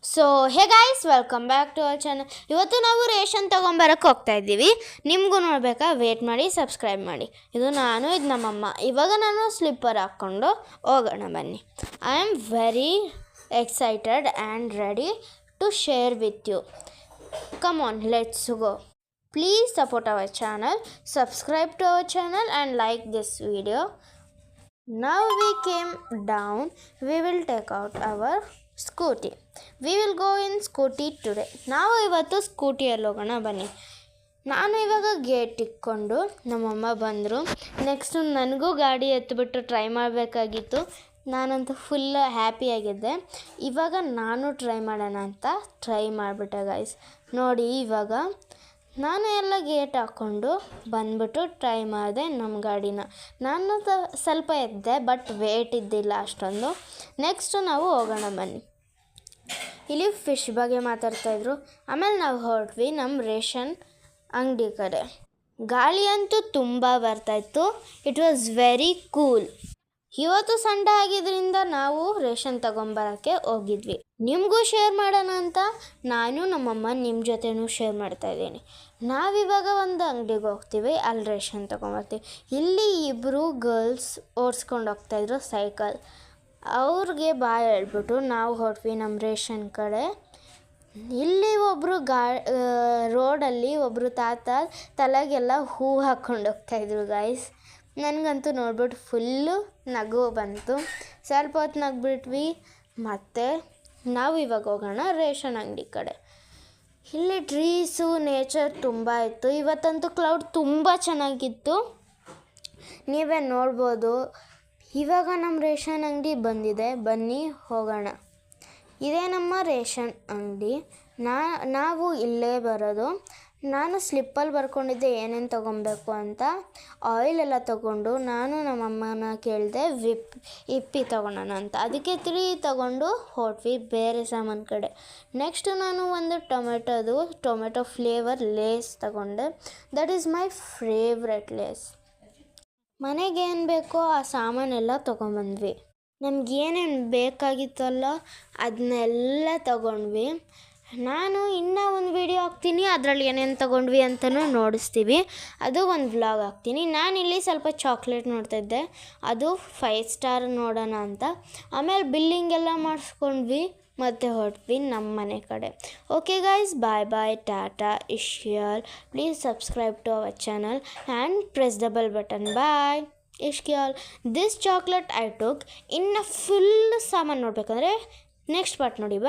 So hey guys, welcome back to our channel. ಇವತ್ತು ನಾವು ration ತೊಗೊಂಬರಕ್ಕೆ ಹೋಗ್ತಾ ಇದ್ದೀವಿ. ನಿಮಗೂ ನೋಡಬೇಕಾ? ವೇಟ್ ಮಾಡಿ, ಸಬ್ಸ್ಕ್ರೈಬ್ ಮಾಡಿ. ಇದು ನಮ್ಮಮ್ಮ. ಇವಾಗ ನಾನು ಸ್ಲಿಪ್ಪರ್ ಹಾಕ್ಕೊಂಡು ಹೋಗೋಣ ಬನ್ನಿ. I am very excited and ready to share with you. Come on, let's go. Please support our channel, subscribe to our channel and like this video. Now we came down, we will take out our scooty. We will go in scooty today. ನಾವು ಇವತ್ತು ಸ್ಕೂಟಿಯಲ್ಲಿ ಹೋಗೋಣ ಬನ್ನಿ. ನಾನು ಇವಾಗ gate ಇಕ್ಕೊಂಡು ನಮ್ಮಮ್ಮ ಬಂದರು. Next ನನಗೂ ಗಾಡಿ ಎತ್ತಿಬಿಟ್ಟು ಟ್ರೈ ಮಾಡಬೇಕಾಗಿತ್ತು. ನಾನಂತೂ ಫುಲ್ ಹ್ಯಾಪಿಯಾಗಿದ್ದೆ. ಇವಾಗ ನಾನು ಟ್ರೈ ಮಾಡೋಣ ಅಂತ ಟ್ರೈ ಮಾಡಿಬಿಟ್ಟೆ ಗೈಸ್. ನೋಡಿ, ಇವಾಗ ನಾನು ಎಲ್ಲ ಗೇಟ್ ಹಾಕ್ಕೊಂಡು ಬಂದ್ಬಿಟ್ಟು ಟ್ರೈ ಮಾಡಿದೆ ನಮ್ಮ ಗಾಡಿನ. ನಾನು ಸ್ವಲ್ಪ ಎದ್ದೆ, ಬಟ್ ವೇಟ್ ಇದ್ದಿಲ್ಲ ಅಷ್ಟೊಂದು. ನೆಕ್ಸ್ಟು ನಾವು ಹೋಗೋಣ ಬನ್ನಿ. ಇಲ್ಲಿ ಫಿಶ್ ಬಗ್ಗೆ ಮಾತಾಡ್ತಾಯಿದ್ರು. ಆಮೇಲೆ ನಾವು ಹೊರಟ್ವಿ ನಮ್ಮ ರೇಷನ್ ಅಂಗಡಿ ಕಡೆ. ಗಾಳಿ ಅಂತೂ ತುಂಬ ಬರ್ತಾಯಿತ್ತು. It was very cool. ಇವತ್ತು ಸಂಡೇ ಆಗಿದ್ದರಿಂದ ನಾವು ರೇಷನ್ ತೊಗೊಂಬರೋಕ್ಕೆ ಹೋಗಿದ್ವಿ. ನಿಮಗೂ ಶೇರ್ ಮಾಡೋಣ ಅಂತ ನಾನು ನಮ್ಮಮ್ಮ ನಿಮ್ಮ ಜೊತೆನೂ ಶೇರ್ ಮಾಡ್ತಾಯಿದ್ದೀನಿ. ನಾವಿವಾಗ ಒಂದು ಅಂಗಡಿಗೆ ಹೋಗ್ತೀವಿ, ಅಲ್ಲಿ ರೇಷನ್ ತೊಗೊಂಬರ್ತೀವಿ. ಇಲ್ಲಿ ಇಬ್ಬರು ಗರ್ಲ್ಸ್ ಓಡಿಸ್ಕೊಂಡು ಹೋಗ್ತಾಯಿದ್ರು ಸೈಕಲ್. ಅವ್ರಿಗೆ ಬಾಯ್ ಹೇಳ್ಬಿಟ್ಟು ನಾವು ಹೊರಟ್ವಿ ನಮ್ಮ ರೇಷನ್ ಕಡೆ. ಇಲ್ಲಿ ಒಬ್ಬರು ರೋಡಲ್ಲಿ ಒಬ್ಬರು ತಾತ ತಲೆಗೆಲ್ಲ ಹೂ ಹಾಕ್ಕೊಂಡು ಹೋಗ್ತಾಯಿದ್ರು ಗೈಸ್. ನನಗಂತೂ ನೋಡ್ಬಿಟ್ಟು ಫುಲ್ಲು ನಗು ಬಂತು. ಸ್ವಲ್ಪ ಹೊತ್ತು ನಗ್ಬಿಟ್ವಿ. ಮತ್ತು ನಾವು ಇವಾಗ ಹೋಗೋಣ ರೇಷನ್ ಅಂಗಡಿ ಕಡೆ. ಇಲ್ಲಿ ಟ್ರೀಸು, ನೇಚರ್ ತುಂಬ ಇತ್ತು. ಇವತ್ತಂತೂ ಕ್ಲೌಡ್ ತುಂಬ ಚೆನ್ನಾಗಿತ್ತು, ನೀವೇ ನೋಡ್ಬೋದು. ಇವಾಗ ನಮ್ಮ ರೇಷನ್ ಅಂಗಡಿ ಬಂದಿದೆ, ಬನ್ನಿ ಹೋಗೋಣ. ಇದೇ ನಮ್ಮ ರೇಷನ್ ಅಂಗಡಿ. ನಾವು ಇಲ್ಲೇ ಬರೋದು. ನಾನು ಸ್ಲಿಪ್ಪಲ್ಲಿ ಬರ್ಕೊಂಡಿದ್ದೆ ಏನೇನು ತೊಗೊಬೇಕು ಅಂತ. ಆಯಿಲ್ ಎಲ್ಲ ತೊಗೊಂಡು ನಾನು ನಮ್ಮಮ್ಮನ ಕೇಳಿದೆ ಇಪ್ಪಿ ತೊಗೊಳೋಣ ಅಂತ. ಅದಕ್ಕೆ 3 ತೊಗೊಂಡು ಹೊರಟ್ವಿ ಬೇರೆ ಸಾಮಾನು ಕಡೆ. ನೆಕ್ಸ್ಟು ನಾನು ಒಂದು ಟೊಮೆಟೊ ಫ್ಲೇವರ್ ಲೇಸ್ ತೊಗೊಂಡೆ. That is my favourite Lays. ಮನೆಗೇನು ಬೇಕೋ ಆ ಸಾಮಾನೆಲ್ಲ ತೊಗೊಂಬಂದ್ವಿ. ನಮಗೇನೇನು ಬೇಕಾಗಿತ್ತಲ್ಲ ಅದನ್ನೆಲ್ಲ ತೊಗೊಂಡ್ವಿ. ನಾನು ಇನ್ನೂ ಒಂದು ವಿಡಿಯೋ ಹಾಕ್ತೀನಿ, ಅದರಲ್ಲಿ ಏನೇನು ತೊಗೊಂಡ್ವಿ ಅಂತಲೂ ನೋಡಿಸ್ತೀವಿ. ಅದು ಒಂದು ವ್ಲಾಗ್ ಹಾಕ್ತೀನಿ. ನಾನಿಲ್ಲಿ ಸ್ವಲ್ಪ ಚಾಕ್ಲೇಟ್ ನೋಡ್ತಾಯಿದ್ದೆ, ಅದು 5 ಸ್ಟಾರ್ ನೋಡೋಣ ಅಂತ. ಆಮೇಲೆ ಬಿಲ್ಲಿಂಗ್ ಎಲ್ಲ ಮಾಡಿಸ್ಕೊಂಡ್ವಿ, ಮತ್ತೆ ಹೊರಟ್ವಿ ನಮ್ಮ ಮನೆ ಕಡೆ. Okay guys, bye bye, tata, ಇಶ್ಕಿಯಾಲ್. Please subscribe to our channel and press the bell button. Bye. ಇಶ್ಕಿಯಾಲ್. This chocolate I took. ಇನ್ನು ಫುಲ್ ಸಾಮಾನು ನೋಡಬೇಕಂದ್ರೆ ನೆಕ್ಸ್ಟ್ ಪಾರ್ಟ್ ನೋಡಿ. ಬಾಯ್.